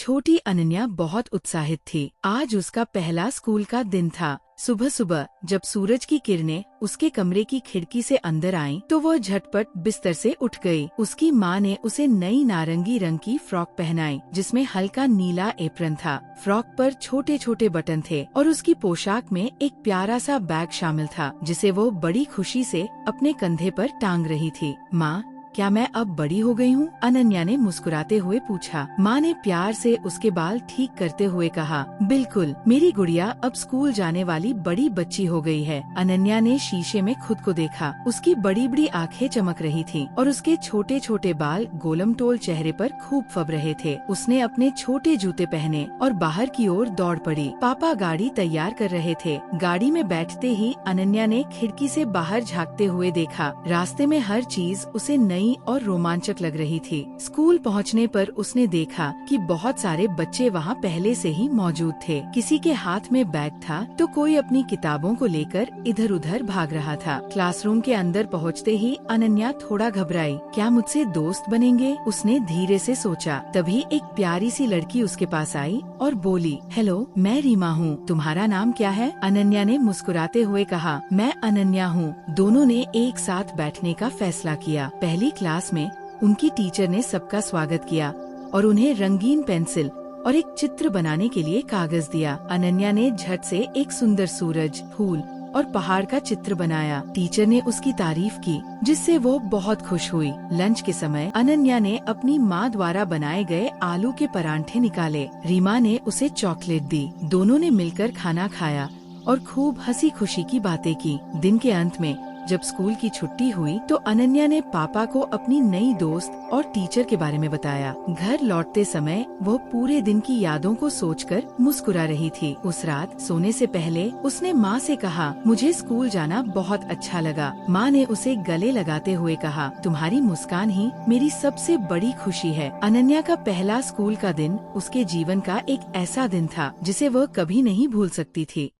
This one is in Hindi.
छोटी अनन्या बहुत उत्साहित थी। आज उसका पहला स्कूल का दिन था। सुबह सुबह जब सूरज की किरणें उसके कमरे की खिड़की से अंदर आईं, तो वह झटपट बिस्तर से उठ गई। उसकी माँ ने उसे नई नारंगी रंग की फ्रॉक पहनाई, जिसमें हल्का नीला एप्रन था। फ्रॉक पर छोटे छोटे बटन थे और उसकी पोशाक में एक प्यारा सा बैग शामिल था, जिसे वो बड़ी खुशी से अपने कंधे पर टांग रही थी। माँ, क्या मैं अब बड़ी हो गई हूँ? अनन्या ने मुस्कुराते हुए पूछा। माँ ने प्यार से उसके बाल ठीक करते हुए कहा, बिल्कुल, मेरी गुड़िया अब स्कूल जाने वाली बड़ी बच्ची हो गई है। अनन्या ने शीशे में खुद को देखा। उसकी बड़ी बड़ी आंखें चमक रही थीं और उसके छोटे छोटे बाल गोलमटोल चेहरे पर खूब फब रहे थे। उसने अपने छोटे जूते पहने और बाहर की ओर दौड़ पड़ी। पापा गाड़ी तैयार कर रहे थे। गाड़ी में बैठते ही अनन्या ने खिड़की से बाहर झांकते हुए देखा। रास्ते में हर चीज उसे नई और रोमांचक लग रही थी। स्कूल पहुंचने पर उसने देखा कि बहुत सारे बच्चे वहां पहले से ही मौजूद थे। किसी के हाथ में बैग था तो कोई अपनी किताबों को लेकर इधर उधर भाग रहा था। क्लासरूम के अंदर पहुंचते ही अनन्या थोड़ा घबराई। क्या मुझसे दोस्त बनेंगे? उसने धीरे से सोचा। तभी एक प्यारी सी लड़की उसके पास आई और बोली, हेलो, मैं रीमा हूँ। तुम्हारा नाम क्या है? अनन्या ने मुस्कुराते हुए कहा, मैं अनन्या हूँ। दोनों ने एक साथ बैठने का फैसला किया। पहली क्लास में उनकी टीचर ने सबका स्वागत किया और उन्हें रंगीन पेंसिल और एक चित्र बनाने के लिए कागज दिया। अनन्या ने झट से एक सुंदर सूरज, फूल और पहाड़ का चित्र बनाया। टीचर ने उसकी तारीफ की, जिससे वो बहुत खुश हुई। लंच के समय अनन्या ने अपनी माँ द्वारा बनाए गए आलू के परांठे निकाले। रीमा ने उसे चॉकलेट दी। दोनों ने मिलकर खाना खाया और खूब हंसी खुशी की बातें की। दिन के अंत में जब स्कूल की छुट्टी हुई तो अनन्या ने पापा को अपनी नई दोस्त और टीचर के बारे में बताया। घर लौटते समय वो पूरे दिन की यादों को सोचकर मुस्कुरा रही थी। उस रात सोने से पहले उसने माँ से कहा, मुझे स्कूल जाना बहुत अच्छा लगा। माँ ने उसे गले लगाते हुए कहा, तुम्हारी मुस्कान ही मेरी सबसे बड़ी खुशी है। अनन्या का पहला स्कूल का दिन उसके जीवन का एक ऐसा दिन था जिसे वह कभी नहीं भूल सकती थी।